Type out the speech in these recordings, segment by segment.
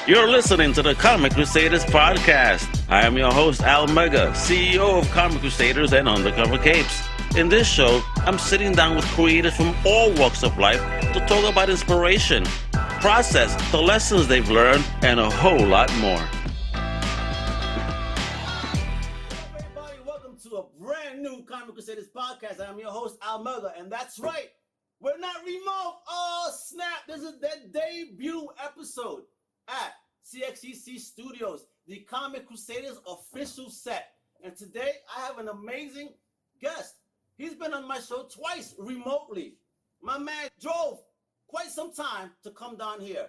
You're listening to the Comic Crusaders podcast. I am your host, Alim Leggett, CEO of Comic Crusaders and Undercover Capes. In this show, I'm sitting down with creators from all walks of life to talk about inspiration, process, the lessons they've learned, and a whole lot more. Everybody, welcome to a brand new Comic Crusaders podcast. I'm your host, Alim Leggett, and that's right, we're not remote. Oh, snap. This is their debut episode at CXCC Studios, the Comic Crusaders official set. And today, I have an amazing guest. He's been on my show twice remotely. My man drove quite some time to come down here.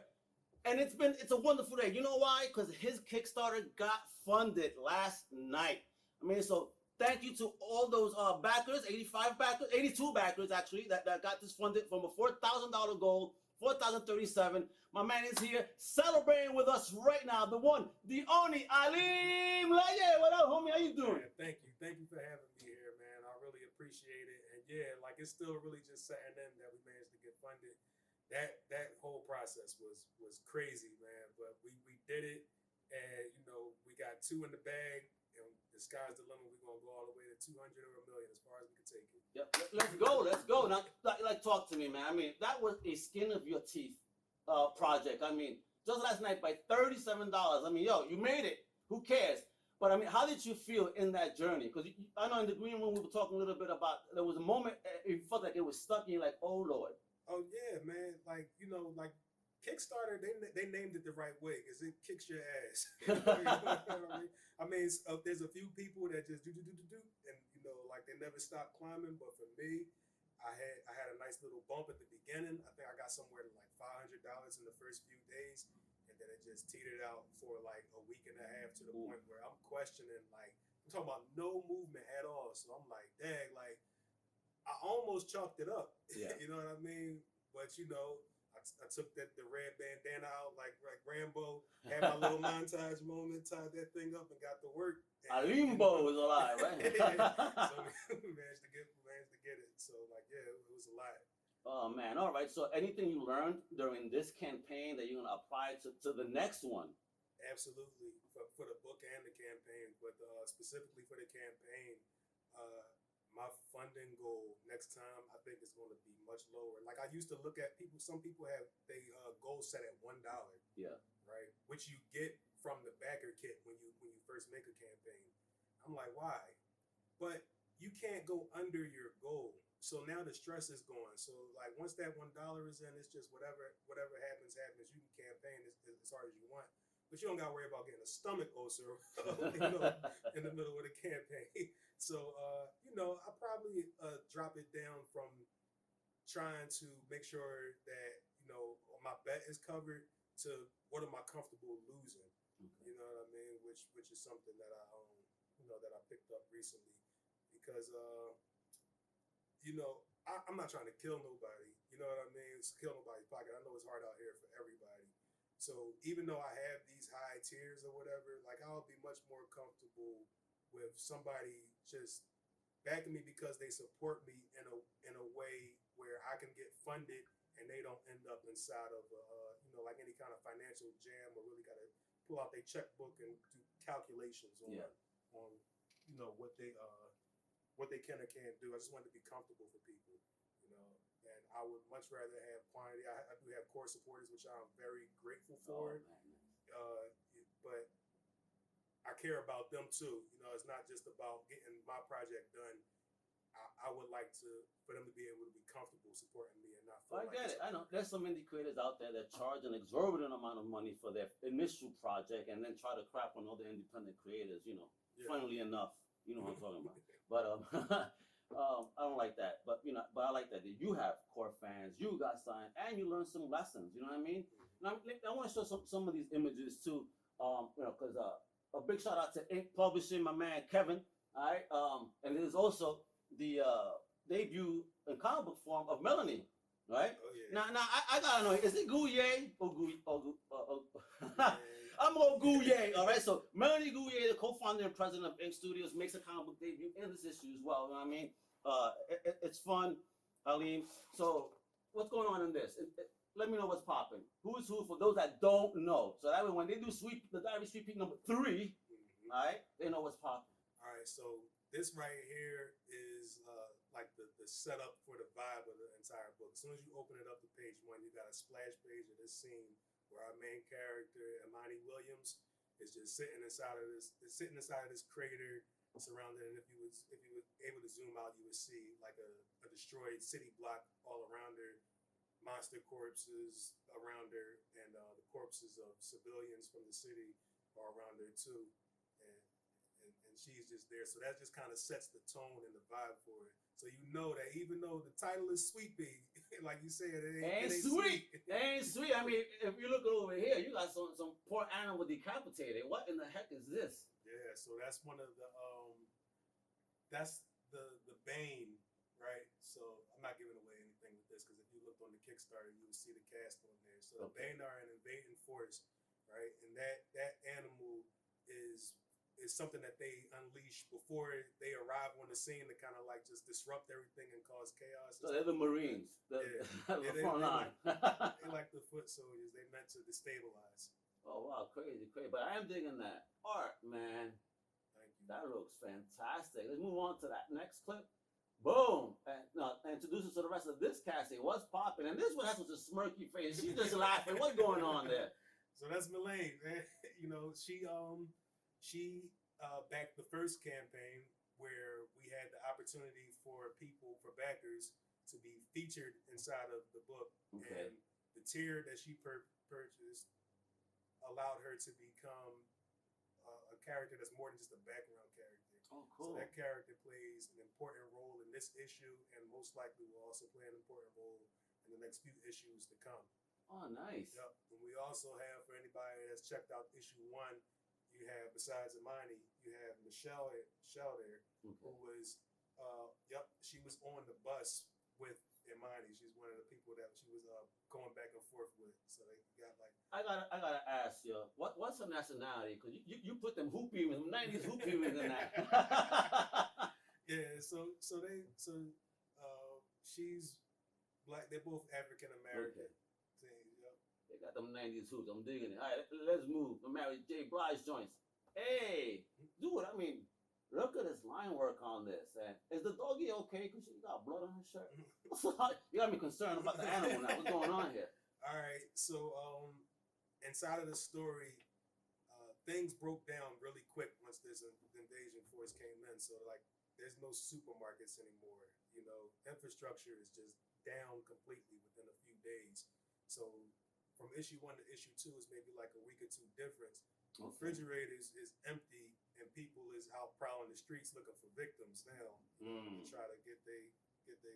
And it's a wonderful day. You know why? Because his Kickstarter got funded last night. I mean, so thank you to all those backers, 85 backers, 82 backers actually, that got this funded from a $4,000 goal, $4,037. My man is here celebrating with us right now. The one, the only, Alim Leggett. What up, homie? How you doing? Man, thank you. Thank you for having me here, man. I really appreciate it. And yeah, like it's still really just setting in that we managed to get funded. That whole process was crazy, man. But we did it, and you know we got 2 in the bag, and the sky's the limit. We're gonna go all the way to 200 or $1 million as far as we can take it. Yep. Let's go. Now, like, talk to me, man. I mean, that was a skin of your teeth project. I mean, just last night by $37. I mean, yo, you made it. Who cares? But I mean, how did you feel in that journey? Because I know in the green room we were talking a little bit about. There was a moment you felt like it was stuck, and you're like, oh Lord. Oh yeah, man. Like you know, like Kickstarter, they named it the right way because it kicks your ass. You know what I mean? I mean, there's a few people that just do, and you know, like they never stop climbing. But for me, I had a nice little bump at the beginning. I think I got somewhere to like $500 in the first few days, and then it just teetered out for like a week and a half to the point where I'm questioning, like I'm talking about no movement at all. So I'm like, dang, like I almost chalked it up. Yeah. You know what I mean? But you know, I took the red bandana out like Rambo, had my little montage moment, tied that thing up, and got to work. Alimbo is alive, right? So we managed to get it. So like, yeah, it was a lot. Oh man! All right. So anything you learned during this campaign that you're gonna apply to the next one? Absolutely, for the book and the campaign, but specifically for the campaign. My funding goal next time, I think, is going to be much lower. Like I used to look at people. Some people have they goals set at $1. Yeah. Right. Which you get from the backer kit when you first make a campaign. I'm like, why? But you can't go under your goal. So now the stress is gone. So like once that $1 is in, it's just whatever happens. You can campaign as hard as you want. But you don't got to worry about getting a stomach ulcer, you know, in the middle of the campaign. So, you know, I probably drop it down from trying to make sure that, you know, my bet is covered to what am I comfortable losing? Okay. You know what I mean? Which is something that I picked up recently because, you know, I'm not trying to kill nobody. You know what I mean? It's kill nobody's pocket. I know it's hard out here for everybody. So even though I have these high tiers or whatever, like I'll be much more comfortable with somebody just backing me because they support me in a way where I can get funded and they don't end up inside of you know, like any kind of financial jam or really got to pull out their checkbook and do calculations on you know what they can or can't do. I just want to be comfortable for people, you know. And I would much rather have quantity. I do have core supporters, which I'm very grateful for. But I care about them too. You know, it's not just about getting my project done. I would like for them to be able to be comfortable supporting me and not feel I get it. I know there's some indie creators out there that charge an exorbitant amount of money for their initial project and then try to crap on other independent creators. You know, funnily enough, you know what I'm talking about. But I don't like that. But you know, I like that you have core fans. You got signed, and you learn some lessons. You know what I mean? Now, I want to show some of these images too. You know, because a big shout out to Ink Publishing, my man Kevin. All right. And there's also the debut in comic book form of Melanie. Right. Oh, yeah. Now I gotta know, is it Gouye or I'm on Gouye. All right. So Melanie Gouye, the co-founder and president of Ink Studios, makes a comic book debut in this issue as well. You know what I mean? It's fun, Alim. So what's going on in this? let me know what's popping. Who is who for those that don't know. So that way, when they do the Diary Sweet Pea number 3, all right, they know what's popping. All right, so this right here is like the setup for the vibe of the entire book. As soon as you open it up to page 1, you got a splash page of this scene where our main character, Imani Williams, is just sitting inside of this crater surrounded. And if you were able to zoom out, you would see like a destroyed city block all around her. Monster corpses around her, and the corpses of civilians from the city are around her too, and she's just there. So that just kind of sets the tone and the vibe for it. So you know that even though the title is Sweet Pea, like you said, it ain't sweet. It ain't sweet. I mean, if you look over here, you got some poor animal decapitated. What in the heck is this? Yeah, so that's one of the that's the Bane, right? So I'm not giving away anything with this because if you looked on the Kickstarter, you would see the cast on there. So the Bane are an invading force, right? And that animal is something that they unleash before they arrive on the scene to kind of like just disrupt everything and cause chaos. So they're the Marines, the front line. They like the foot soldiers. They meant to destabilize. Oh wow, crazy. But I am digging that art, man. Thank you. That looks fantastic. Let's move on to that next clip. Boom! And introduce us to the rest of this casting. What's popping? And this one has such a smirky face. She's just laughing. What's going on there? So that's Melaine, man. You know, she backed the first campaign where we had the opportunity for backers to be featured inside of the book. Okay. And the tier that she purchased allowed her to become a character that's more than just a background character. Oh, cool. So that character plays an important role in this issue, and most likely will also play an important role in the next few issues to come. Oh, nice. Yep. And we also have, for anybody that's checked out issue 1, you have, besides Imani, you have Michelle there, who was, she was on the bus with Imani. She's one of the people that she was going back and forth with. So they got like. I gotta ask you, what's her nationality? Because you put them hoopy with 90s hoopy in that. Yeah. So she's black. They're both African American. Okay. They got them 90s hoops. I'm digging it. All right, let's move. I'm married J. Blige joints. Hey, dude, I mean, look at this line work on this. And is the doggy okay? Because she got blood on her shirt. You got me concerned about the animal now. What's going on here? All right, so inside of the story, things broke down really quick once this invasion force came in. So like, there's no supermarkets anymore. You know, infrastructure is just down completely within a few days. So from issue 1 to issue 2 is maybe like a week or 2 difference. Okay. Refrigerators is empty, and people is out prowling the streets looking for victims now to try to get they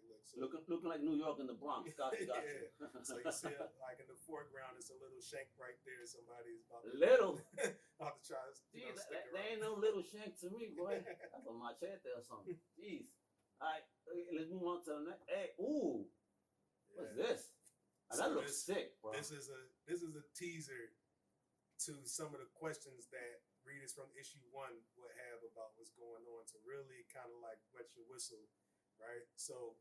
look. So, looking like New York and the Bronx. Gotcha. Yeah. So you see, like in the foreground, it's a little shank right there. Somebody's about to about to try to Jeez, stick that ain't no little shank to me, boy. That's a machete or something. Jeez. All right, let's move on to the next. Hey, ooh, what's this? Oh, that looks sick, bro. This is a teaser to some of the questions that readers from issue 1 would have about what's going on, to really kind of like wet your whistle, right? So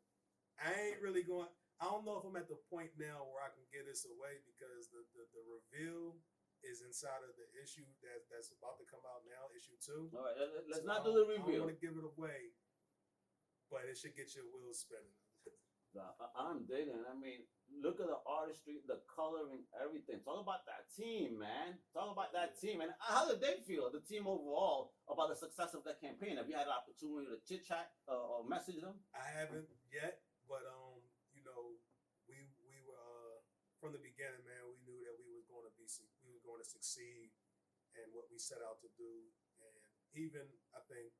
I ain't really going. I don't know if I'm at the point now where I can give this away, because the reveal is inside of the issue that's about to come out now, issue 2. All right, let's not do the reveal. I don't want to give it away, but it should get your wheels spinning. I'm digging. I mean, look at the artistry, the coloring, everything. Talk about that team, man. Talk about that team. And how did they feel, the team overall, about the success of that campaign? Have you had an opportunity to chit chat or message them? I haven't yet, but you know, we were from the beginning, man. We knew that we were going to succeed in what we set out to do, and even I think.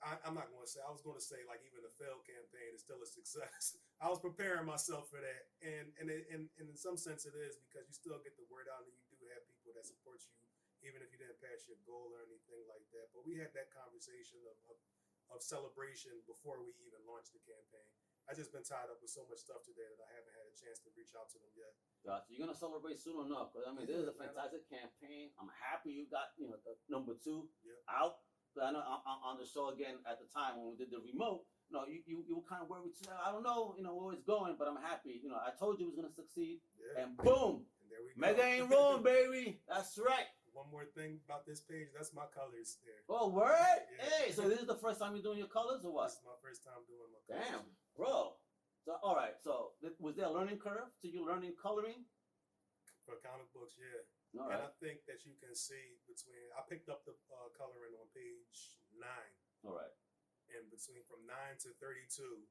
I'm not going to say, I was going to say like even the failed campaign is still a success. I was preparing myself for that. And in some sense it is, because you still get the word out and you do have people that support you, even if you didn't pass your goal or anything like that. But we had that conversation of celebration before we even launched the campaign. I've just been tied up with so much stuff today that I haven't had a chance to reach out to them yet. Gotcha. You're going to celebrate soon enough. Because, I mean, this is a fantastic campaign. I'm happy you got, the number 2 out. 'Cause I know on the show again at the time when we did the remote, you were kind of worried. I don't know, where it's going, but I'm happy. I told you it was gonna succeed, and boom, and there we go. Mega ain't wrong, baby. That's right. One more thing about this page, that's my colors there. Oh, word? Yeah. Hey, so this is the first time you're doing your colors or what? This is my first time doing my colors. Damn, bro. So, all right. So, was there a learning curve to you learning coloring? For comic books, yeah. All and right. I think that you can see between, I picked up the coloring on page 9. All right. And between from 9 to 32,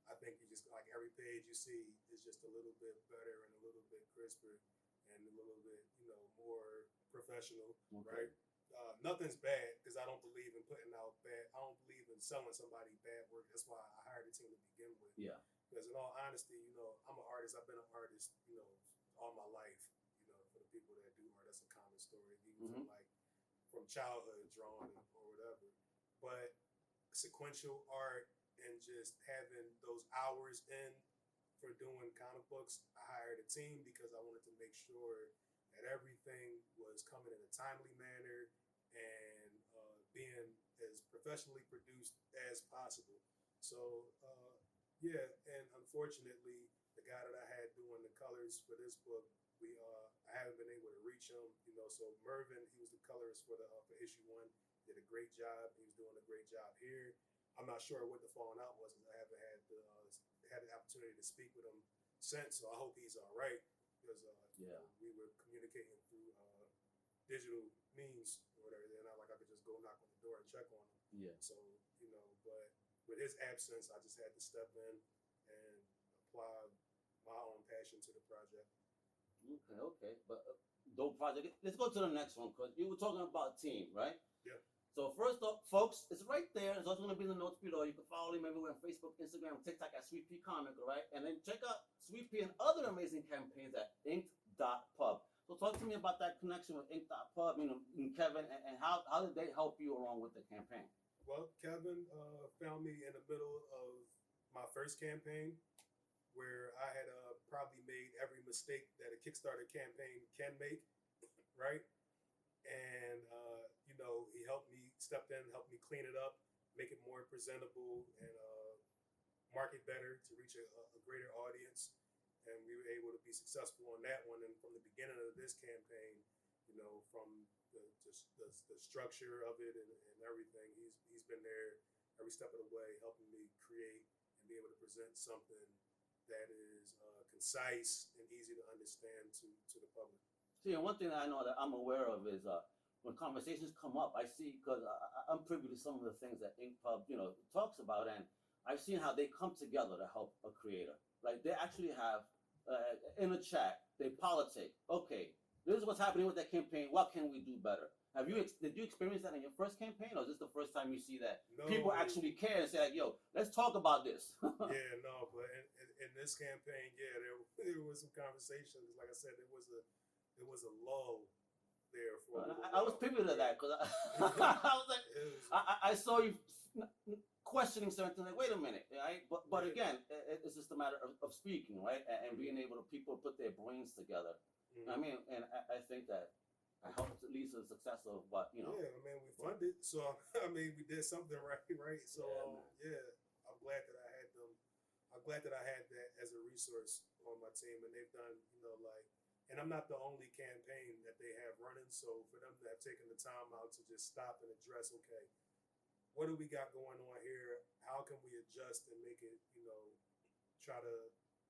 I think you just, like every page you see is just a little bit better and a little bit crisper and a little bit, more professional, Okay. right? Nothing's bad because I don't believe in putting out bad. I don't believe in selling somebody bad work. That's why I hired a team to begin with. Yeah. Because in all honesty, I'm an artist. I've been an artist, all my life. For the people that do art, that's a common story. Even from childhood drawing or whatever. But sequential art and just having those hours in for doing comic books, I hired a team because I wanted to make sure that everything was coming in a timely manner and being as professionally produced as possible. So, and unfortunately, the guy that I had doing the colors for this book, I haven't been able to reach him. So Mervin, he was the colorist for issue 1, did a great job. He was doing a great job here. I'm not sure what the falling out was, because I haven't had the opportunity to speak with him since. So I hope he's all right, because we were communicating through digital means or whatever. And I could just go knock on the door and check on him. Yeah. So but with his absence, I just had to step in and apply my own passion to the project. Okay. But dope project. Let's go to the next one, because you were talking about team, right? Yeah. So first up, folks, it's right there. It's also going to be in the notes below. You can follow him everywhere on Facebook, Instagram, TikTok at SweetPeaComic, all right? And then check out Sweet Pea and other amazing campaigns at Ink.pub. So talk to me about that connection with Ink.pub, and Kevin, and how did they help you along with the campaign? Well, Kevin found me in the middle of my first campaign, where I had probably made every mistake that a Kickstarter campaign can make, right? And, he helped me, stepped in, helped me clean it up, make it more presentable, and market better to reach a greater audience. And we were able to be successful on that one. And from the beginning of this campaign, from the structure of it and everything, he's been there every step of the way, helping me create and be able to present something that is concise and easy to understand to the public. See, and one thing that I know that I'm aware of is when conversations come up, I see, because I'm privy to some of the things that Ink.pub, talks about, and I've seen how they come together to help a creator. Like, they actually have, in a chat, they politic. Okay, this is what's happening with that campaign. What can we do better? Did you experience that in your first campaign, or is this the first time you see that people actually care and say, like, yo, let's talk about this? Yeah, no, but in this campaign, there was some conversations. Like I said, there was a lull there for. I was privy to that, because I was like, I saw you questioning certain things. Like, wait a minute, right? But again, it's just a matter of speaking, right? And being able to people put their brains together. Mm-hmm. I mean, and I think that helps at least the success of what. Yeah, I mean, we funded, so we did something right? So I'm glad that I had them. I'm glad that I had that as a resource on my team, and they've done, and I'm not the only campaign that they have running. So for them to have taken the time out to just stop and address, okay, what do we got going on here? How can we adjust and make it, try to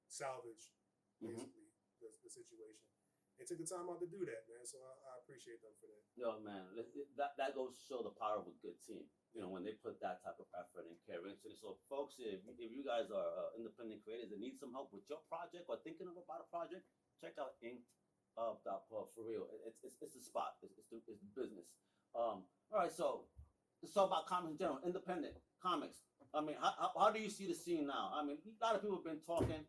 salvage basically the situation? They took the time out to do that, man. So I appreciate them for that. Yo, man, that goes to show the power of a good team. When they put that type of effort and care into it. So, folks, if you guys are independent creators that need some help with your project or thinking about a project, check out Ink.pub for real. It's the spot. It's the business. All right, so let's talk about comics in general. Independent comics. I mean, how do you see the scene now? I mean, a lot of people have been talking.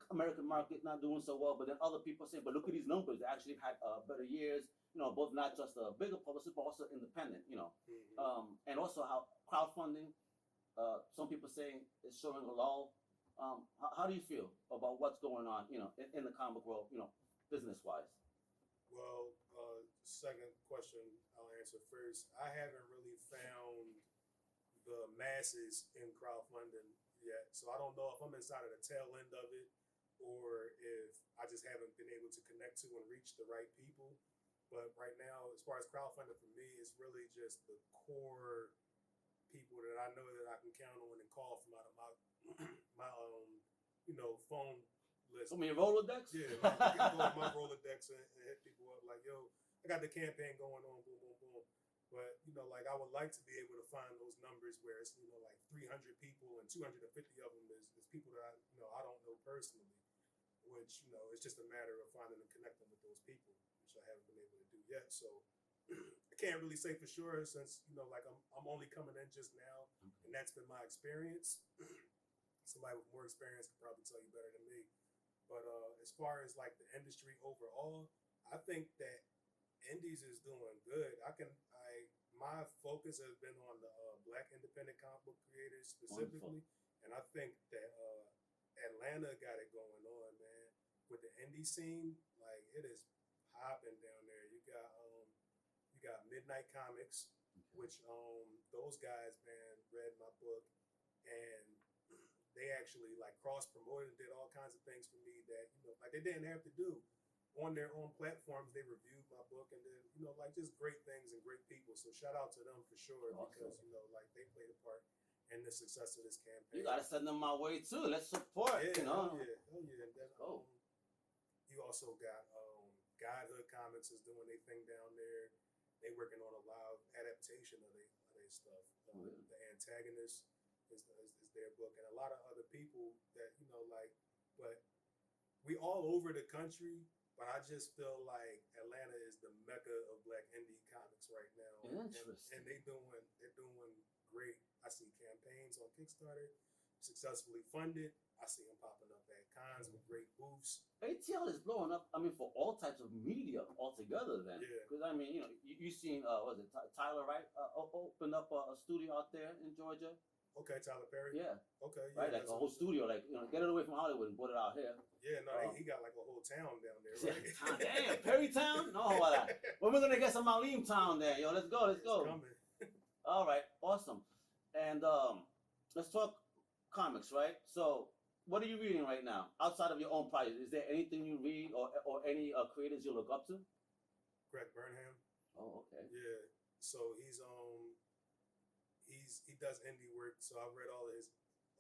American market not doing so well, but then other people say, but look at these numbers. They actually have had better years. Both not just a bigger publicist, but also independent. And also how crowdfunding. Some people say it's showing a lull. How do you feel about what's going on, in the comic world, business wise? Well, second question I'll answer first. I haven't really found the masses in crowdfunding yet, so I don't know if I'm inside of the tail end of it or if I just haven't been able to connect to and reach the right people. But right now, as far as crowdfunding for me, it's really just the core people that I know that I can count on and call from out of my my phone list. I mean, Rolodex? Yeah, I go on my Rolodex and hit people up like, yo, I got the campaign going on, boom, boom, boom. But, like I would like to be able to find those numbers where it's, like 300 people and 250 of them is people that I don't know personally, which, it's just a matter of finding and connecting with those people, which I haven't been able to do yet. So I can't really say for sure since, like I'm only coming in just now and that's been my experience. Somebody with more experience could probably tell you better than me. But as far as like the industry overall, I think that indies is doing good. My focus has been on the Black independent comic book creators specifically, and I think that Atlanta got it going on, man. With the indie scene, like it is hopping down there. You got Midnight Comics, which those guys, man, read my book and they actually like cross promoted and did all kinds of things for me that like they didn't have to do on their own platforms. They reviewed my book and did like just great things and great people. So shout out to them for sure because like they played a part in the success of this campaign. You gotta send them my way too. Let's support. Yeah, Oh yeah. And then you also got Godhood Comics is doing their thing down there. They working on a live adaptation of their stuff. The Antagonist is their book, and a lot of other people that but we all over the country. But I just feel like Atlanta is the mecca of Black indie comics right now. Interesting. And they're doing great. I see campaigns on Kickstarter successfully funded. I see them popping up at cons with great booths. ATL is blowing up. I mean, for all types of media altogether. Then, because I mean, you seen Tyler, right? Opened up a studio out there in Georgia. Okay, Tyler Perry. Yeah. Okay. Yeah, right, like a whole studio, like get it away from Hollywood and put it out here. Yeah, no, he got like a whole town down there, right? Damn, Perry Town? No, when we're gonna get some Alim Town there, yo. Let's go. It's coming. All right, awesome. And let's talk comics, right? So, what are you reading right now outside of your own project? Is there anything you read or any creators you look up to? Greg Burnham. Oh, okay. Yeah. So he does indie work. So I've read all of his,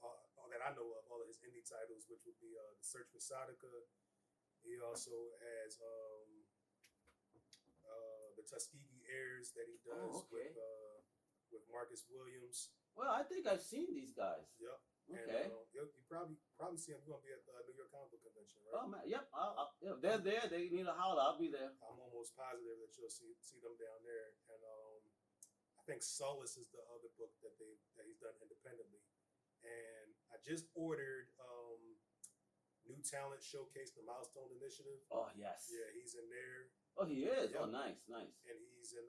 all that I know of, all of his indie titles, which would be The Search for Sadaka. He also has the Tuskegee Airs that he does with Marcus Williams. Well, I think I've seen these guys. Yep. Okay. And you probably see him. You're gonna be at the New York Comic Book Convention, right? Oh man, yep. If they're there, they need a holler. I'll be there. I'm almost positive that you'll see them down there. And I think Solace is the other book that he's done independently. And I just ordered New Talent Showcase, the Milestone Initiative. Oh yes. Yeah, he's in there. Oh, he is. Yep. Oh, nice. And he's in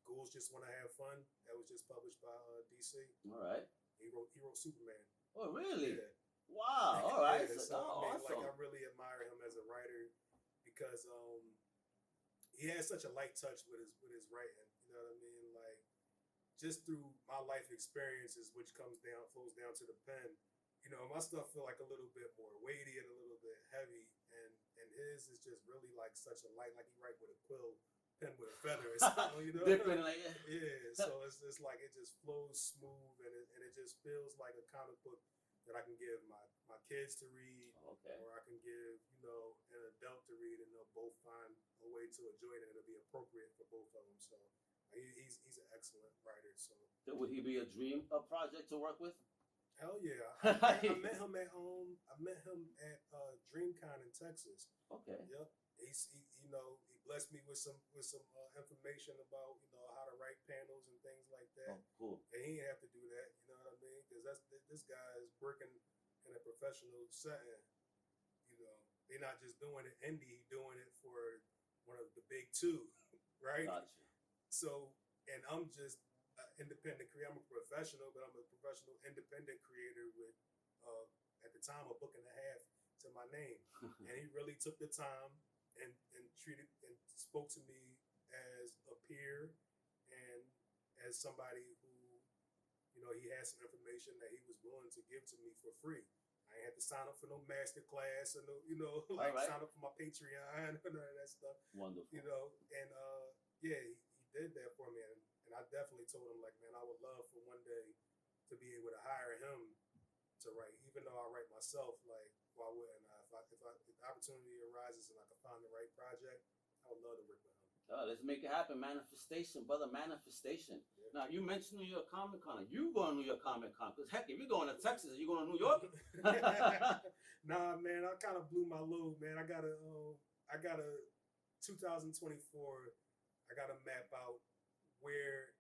Ghouls Just Want to Have Fun. That was just published by DC. All right. He wrote Superman. Oh, really? Yeah. Wow. All right. Yeah, so awesome. I really admire him as a writer because he has such a light touch with his writing. You know what I mean? Like just through my life experiences, which flows down to the pen. My stuff feel like a little bit more weighty and a little bit heavy, and his is just really like such a light, like he write with a quill pen with a feather or something, Different, like yeah. So it's like it just flows smooth, and it just feels like a comic book that I can give my kids to read, or I can give an adult to read, and they'll both find a way to enjoy it, and it'll be appropriate for both of them. So he's an excellent writer. So would he be a dream project to work with? Hell yeah! I met him at DreamCon in Texas. Okay. Yep. He blessed me with some information about how to write panels and things like that. Oh, cool. And he didn't have to do that. You know what I mean? Because this guy is working in a professional setting. They're not just doing it indie, doing it for one of the big two, right? Gotcha. So, and I'm just independent creator. I'm a professional, but I'm a professional independent creator with at the time a book and a half to my name. And he really took the time and treated and spoke to me as a peer and as somebody who, you know, he had some information that he was willing to give to me for free. I ain't had to sign up for no master class or no, you know, like sign up for my Patreon or none of that stuff. Wonderful. You know, and yeah, he did that for me, and I definitely told him, like, man, I would love for one day to be able to hire him to write, even though I write myself. Like, why wouldn't I? If the opportunity arises and I can find the right project, I would love to work with him. Oh, let's make it happen. Manifestation, brother. Manifestation. Yeah. Now, you mentioned New York Comic Con. You going to New York Comic Con? Because heck, if you're going to Texas, you going to New York? Nah, man, I kind of blew my load, man. I got a 2024. I got to map out where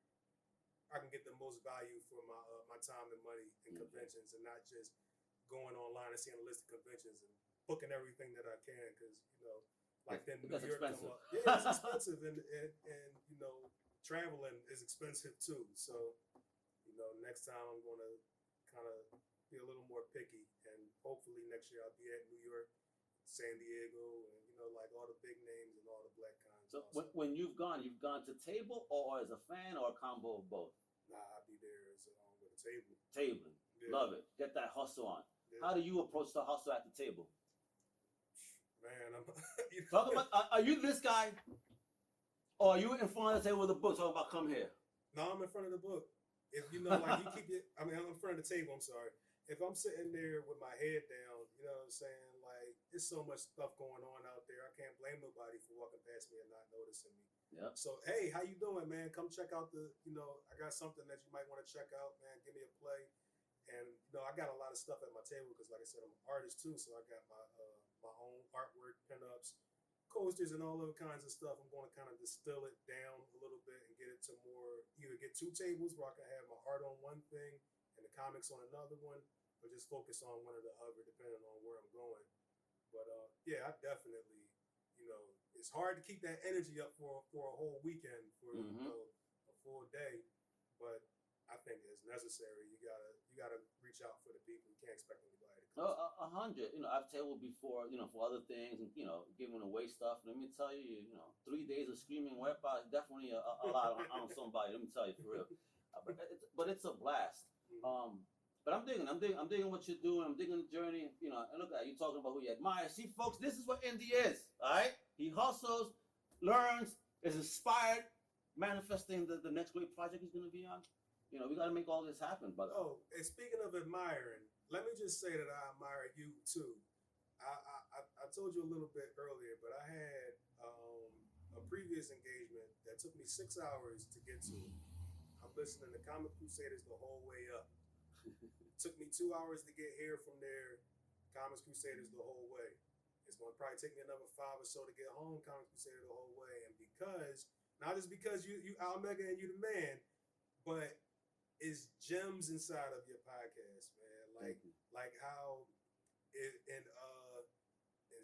I can get the most value for my time and money in conventions, and not just going online and seeing a list of conventions and booking everything that I can, because, you know, like then New York come up. Yeah, it's expensive, and you know, traveling is expensive too. So, you know, next time I'm going to kind of be a little more picky, and hopefully next year I'll be at New York, San Diego, and, you know, like all the big names and all the black cons. So when you've gone to table or as a fan or a combo of both? Nah, I'll be there as with a table. Tabling. Yeah. Love it. Get that hustle on. Yeah. How do you approach the hustle at the table? Man, I'm talk about. Are you this guy, or are you in front of the table with a book talking about come here? No, I'm in front of the book. If you know, like, you keep it. I mean, I'm in front of the table. I'm sorry. If I'm sitting there with my head down, you know what I'm saying? Like, there's so much stuff going on out there. I can't blame nobody for walking past me and not noticing me. Yeah. So, hey, how you doing, man? Come check out the. You know, I got something that you might want to check out, man. Give me a play. And, you know, I got a lot of stuff at my table because, like I said, I'm an artist too. So I got my own artwork, pinups, coasters, and all other kinds of stuff. I'm going to kind of distill it down a little bit and get it to more, either get two tables where I can have my art on one thing and the comics on another one, or just focus on one or the other depending on where I'm going. But yeah, I definitely, you know, it's hard to keep that energy up for a whole weekend, for you know, a full day, but I think it's necessary. You gotta reach out for the people. You can't expect anybody to come. 100. You know, I've tabled before, you know, for other things, and, you know, giving away stuff. Let me tell you, you know, 3 days of screaming wepa is definitely a lot on somebody. Let me tell you, for real. But it's a blast. But I'm digging what you're doing. I'm digging the journey. You know, and look at you talking about who you admire. See, folks, this is what Indy is. All right, he hustles, learns, is inspired, manifesting the next great project he's going to be on. You know, we got to make all this happen. But and speaking of admiring, let me just say that I admire you too. I told you a little bit earlier, but I had a previous engagement that took me 6 hours to get to. I'm listening to Comic Crusaders the whole way up. Took me 2 hours to get here from there. Comic Crusaders the whole way. It's going to probably take me another 5 or so to get home. Comic Crusader the whole way, and because not just because you Alim Leggett and you the man, but it's gems inside of your podcast, man. Like how in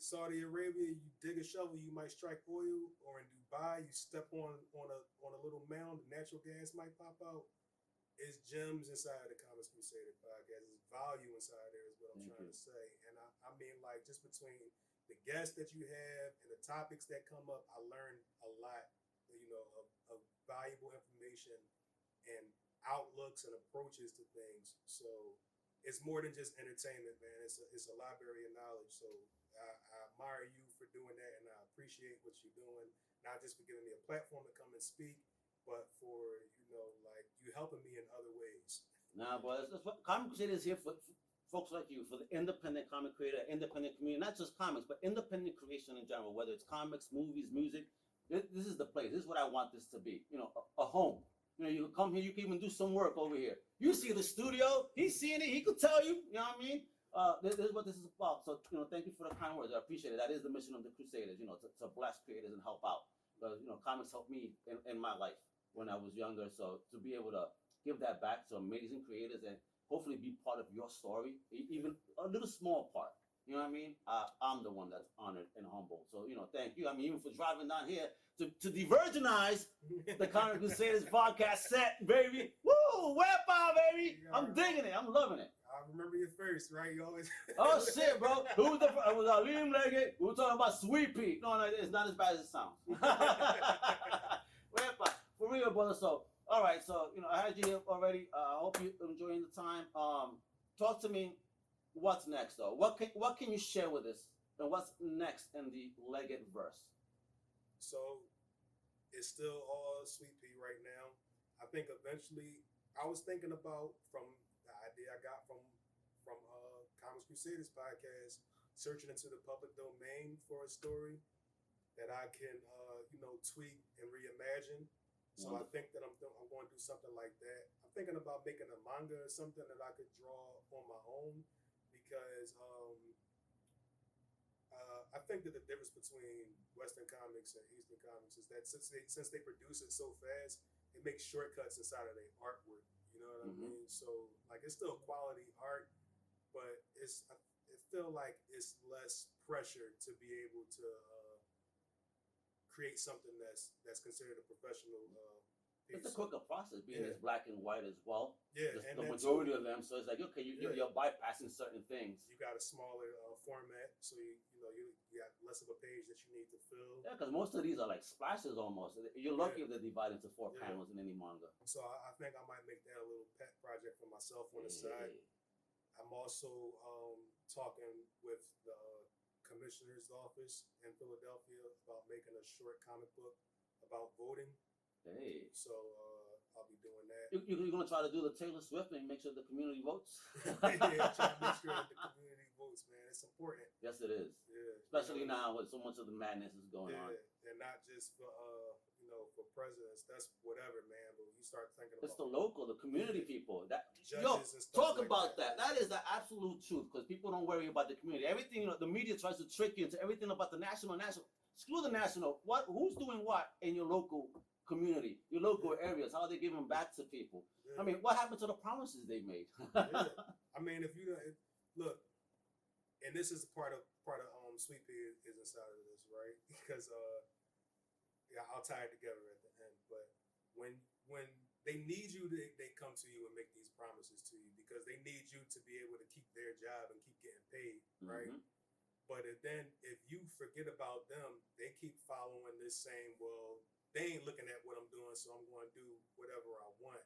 Saudi Arabia, you dig a shovel, you might strike oil, or in Dubai, you step on a little mound, natural gas might pop out. It's gems inside the Comic Crusader podcast. It's value inside there is what I'm trying to say. And I mean, like, just between the guests that you have and the topics that come up, I learned a lot, you know, of valuable information and outlooks and approaches to things. So it's more than just entertainment, man. It's a library of knowledge. So I admire you for doing that, and I appreciate what you're doing, not just for giving me a platform to come and speak, but for, you know, like, you helping me in other ways. Nah, boy, that's what Comic Crusaders is here for folks like you, for the independent comic creator, independent community, not just comics, but independent creation in general, whether it's comics, movies, music. This is the place. This is what I want this to be. You know, a home. You know, you can come here, you can even do some work over here. You see the studio, he's seeing it, he could tell you, you know what I mean? This is what this is about. So, you know, thank you for the kind words. I appreciate it. That is the mission of the Crusaders, you know, to bless creators and help out. Because, you know, comics helped me in my life when I was younger. So to be able to give that back to amazing creators and hopefully be part of your story, even a little small part. You know what I mean? I'm the one that's honored and humbled. So, you know, thank you. I mean, even for driving down here to de-virginize the Comic Crusaders podcast set, baby. Woo! Wepa, baby! I'm digging it. I'm loving it. I remember you first, right? You always. Oh shit, bro! Who was the? It was Alim Leggett. We were talking about Sweeet Pea. No, it's not as bad as it sounds. For real, brother. So, all right. So, I had you here already. I hope you're enjoying the time. Talk to me. What's next, though? What can you share with us? And what's next in the Leggett verse? So, it's still all Sweet Pea right now. I think eventually, I was thinking about from the idea I got from Comic Crusaders podcast, searching into the public domain for a story that I can, tweak and reimagine. So I think that I'm going to do something like that. I'm thinking about making a manga or something that I could draw on my own, because I think that the difference between Western comics and Eastern comics is that since they produce it so fast, it makes shortcuts inside of their artwork. You know what I mean? So like, it's still quality art, but it feel like it's less pressure to be able to create something that's considered a professional piece. It's a quicker process, being as black and white as well. Yeah, the majority of them. So it's like, okay, you're bypassing certain things. You got a smaller format, so you got less of a page that you need to fill. Yeah, because most of these are like splashes almost. You're lucky if they divide into 4 panels in any manga. So I think I might make that a little pet project for myself on the side. I'm also talking with the commissioner's office in Philadelphia about making a short comic book about voting. Hey. So I'll be doing that. You're going to try to do the Taylor Swift and make sure the community votes? Yeah, try to make sure that the community votes, man. It's important. Yes, it is. Yeah. Especially now with so much of the madness is going on. And not just for for presidents. That's whatever, man. But you start thinking about it's the local, the community people. Judges and stuff talk like about that. That is the absolute truth, because people don't worry about the community. Everything, the media tries to trick you into everything about the national. Screw the national. Who's doing what in your local community, your local areas? How are they giving back to people? I mean, what happened to the promises they made? I mean, if you look, and this is part of Sweet Pea is inside of this, right? Because I'll tie it together at the end. But when they need you, they come to you and make these promises to you, because they need you to be able to keep their job and keep getting paid, right? But then if you forget about them, they keep following this same, well, they ain't looking at what I'm doing, so I'm going to do whatever I want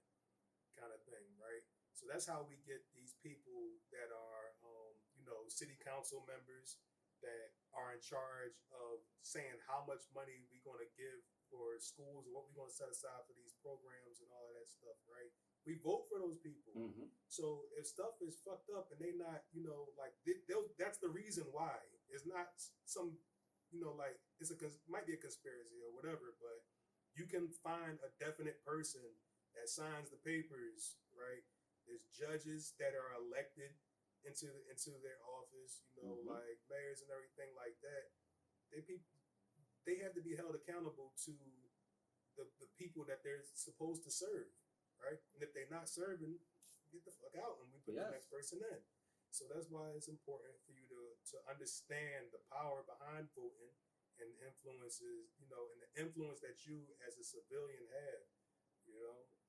kind of thing, right? So that's how we get these people that are, city council members that are in charge of saying how much money we're going to give for schools and what we're going to set aside for these programs and all of that stuff, right? We vote for those people. So if stuff is fucked up and they not, that's the reason why. It's not some, might be a conspiracy or whatever, but you can find a definite person that signs the papers, right? There's judges that are elected into their office, like mayors and everything like that. They have to be held accountable to the people that they're supposed to serve, right? And if they're not serving, get the fuck out and we put the next person in. So that's why it's important for you to understand the power behind voting and influences, and the influence that you as a civilian have.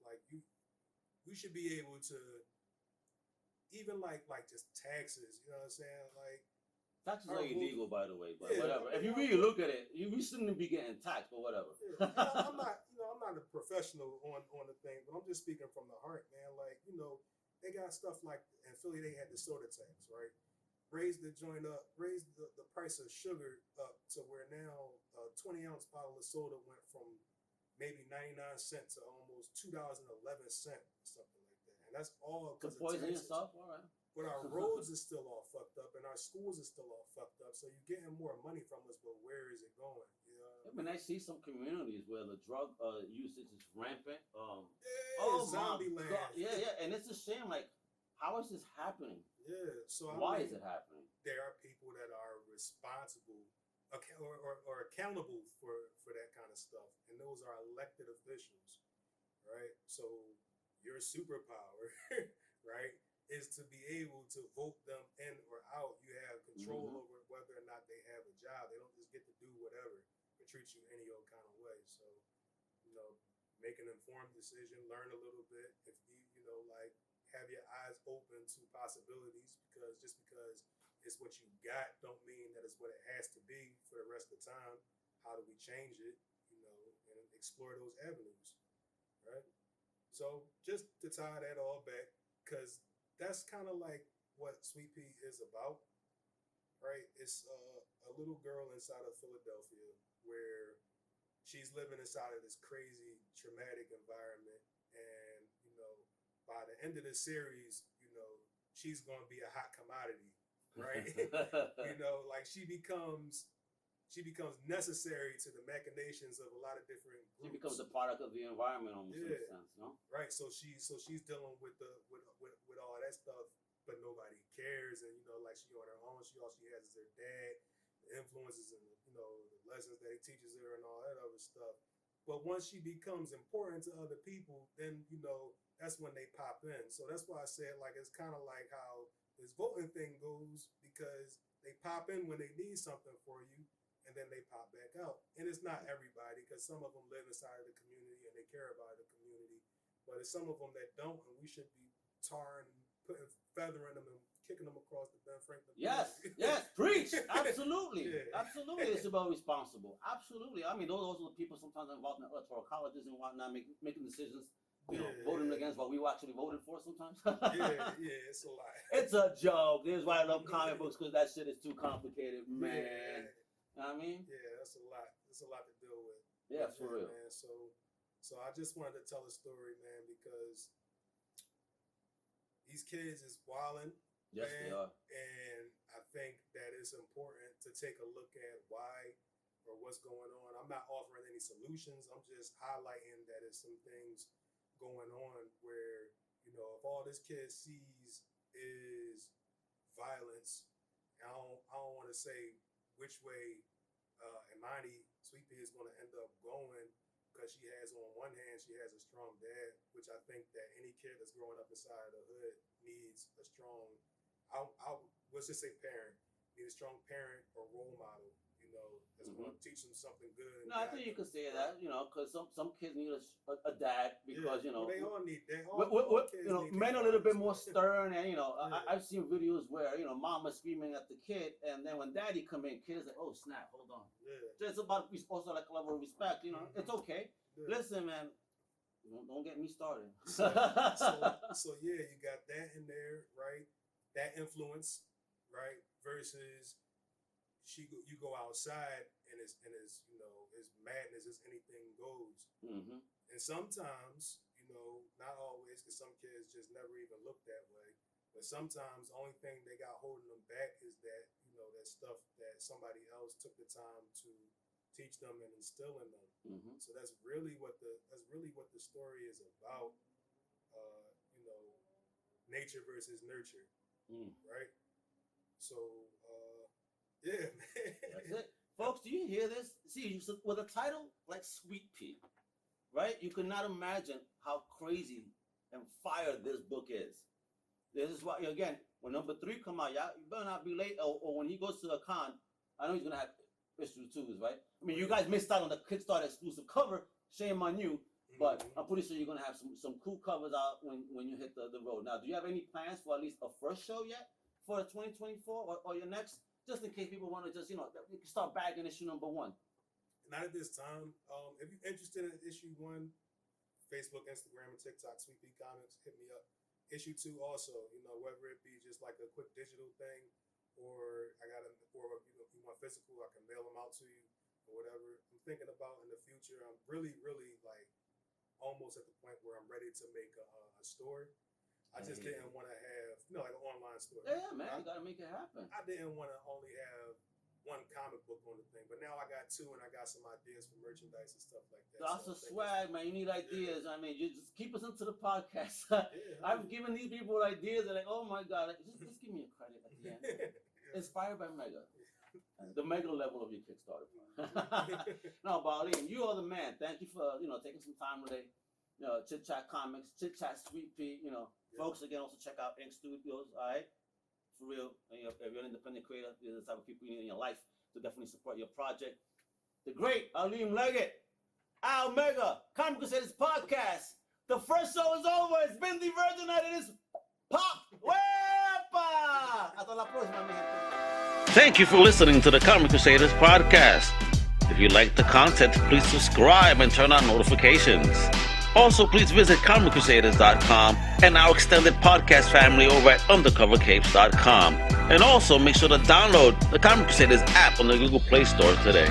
Like we should be able to, even like just taxes, you know what I'm saying? Like, taxes are illegal, by the way, but whatever. If you really look at it, we shouldn't be getting taxed, but whatever. I'm not a professional on the thing, but I'm just speaking from the heart, man. Like, they got stuff like, in Philly, they had the soda tax, right? Raised the joint up, raised the price of sugar up to where now a 20-ounce bottle of soda went from maybe 99 cents to almost $2.11, something like that. And that's all because of poison taxes. yourself, all right. But our roads is still all fucked up, and our schools is still all fucked up. So you're getting more money from us, but where is it going? I mean, I see some communities where the drug usage is rampant. Zombie land. God. Yeah, and it's a shame. Like, how is this happening? Yeah. So why is it happening? There are people that are responsible or accountable for that kind of stuff, and those are elected officials, right? So your superpower, right, is to be able to vote them in or out. You have control over whether or not they have a job. They don't just get to do whatever and treat you any old kind of way. So, make an informed decision, learn a little bit. If you, like, have your eyes open to possibilities, because just because it's what you got don't mean that it's what it has to be for the rest of the time. How do we change it, and explore those avenues, right? So just to tie that all back, because that's kind of like what Sweeet Pea is about, right? It's a little girl inside of Philadelphia where she's living inside of this crazy, traumatic environment. And, by the end of the series, she's going to be a hot commodity, right? Like she becomes necessary to the machinations of a lot of different groups. She becomes a product of the environment, almost in a sense, no? Right. So she's dealing with with all that stuff, but nobody cares. And like she on her own. All she has is her dad, the influences, and the lessons that he teaches her, and all that other stuff. But once she becomes important to other people, then that's when they pop in. So that's why I said, like, it's kind of like how this voting thing goes, because they pop in when they need something for you, and then they pop back out. And it's not everybody, because some of them live inside of the community and they care about the community. But it's some of them that don't, and we should be tarring, feathering them and kicking them across the Ben Franklin. Yes, preach. Absolutely. Yeah. Absolutely. It's about responsible. Absolutely. I mean, those are the people sometimes involved in electoral colleges and whatnot, making decisions, voting against what we were actually voting for sometimes. yeah, it's a lot. It's a joke. This is why I love comic books, because that shit is too complicated, man. You know what I mean? Yeah, that's a lot. It's a lot to deal with. Yeah, for real. Man. So I just wanted to tell a story, man, because these kids is wilding. Yes, man, they are. And I think that it's important to take a look at why or what's going on. I'm not offering any solutions. I'm just highlighting that there's some things going on where, if all this kid sees is violence, I don't want to say which way Imani Sweeet Pea is going to end up going, because she has, on one hand, she has a strong dad, which I think that any kid that's growing up inside the hood needs a strong, let's just say parent, need a strong parent or role model, that's going to teach them something good. No, I think you could say that, because some kids need a dad, because, well, they all need that. Men are a little bit more stern, and, I've seen videos where, mama's screaming at the kid, and then when daddy come in, kid is like, oh, snap, hold on. So it's about also like a level of respect, it's okay. Listen, man, don't get me started. So yeah, you got that in there, right? That influence, right? Versus you go outside and it's it's madness, it's anything goes. Mm-hmm. And sometimes, not always, because some kids just never even look that way. But sometimes the only thing they got holding them back is that, that stuff that somebody else took the time to teach them and instill in them. Mm-hmm. So that's really what the story is about. Nature versus nurture, right? So yeah, man. That's it. Folks, do you hear this? See, with a title like Sweeet Pea, right? You could not imagine how crazy and fire this book is. This is why, again, when number 3 come out, y'all, you better not be late, or when he goes to a con, I know he's going to have issue 2s, right? I mean, you guys missed out on the Kickstarter exclusive cover. Shame on you. But I'm pretty sure you're going to have some cool covers out when you hit the road. Now, do you have any plans for at least a first show yet for 2024 or your next? Just in case people want to just, you can start bagging issue number 1. Not at this time. If you're interested in issue 1, Facebook, Instagram, and TikTok, SweetPeaComic, hit me up. Issue 2 also, whether it be just like a quick digital thing, or you want physical, I can mail them out to you or whatever. I'm thinking about in the future. I'm really, really like almost at the point where I'm ready to make a store. I just didn't want to have, like an online store. Yeah, man, you got to make it happen. I didn't want to only have one comic book on the thing, but now I got 2, and I got some ideas for merchandise and stuff like that. That's a swag, man. You need ideas. I mean, you just keep us into the podcast. I've given these people ideas. They're like, oh my God, just give me a credit at the end. Inspired by Mega. The Mega level of your Kickstarter. No, but Alim, you are the man. Thank you for, taking some time today. Chit Chat Comics, Chit Chat Sweeet Pea, Folks, again, also check out Ink Studios, all right? For real, if you're an independent creator, these are the type of people you need in your life to definitely support your project. The great Alim Leggett, Comic Crusaders podcast. The first show is over. It's been the Virgin Night. It is Pop! Wepa! Hasta la próxima, mi gente. Thank you for listening to the Comic Crusaders podcast. If you like the content, please subscribe and turn on notifications. Also, please visit comiccrusaders.shop and our extended podcast family over at undercovercapes.com. And also, make sure to download the Comic Crusaders app on the Google Play Store today.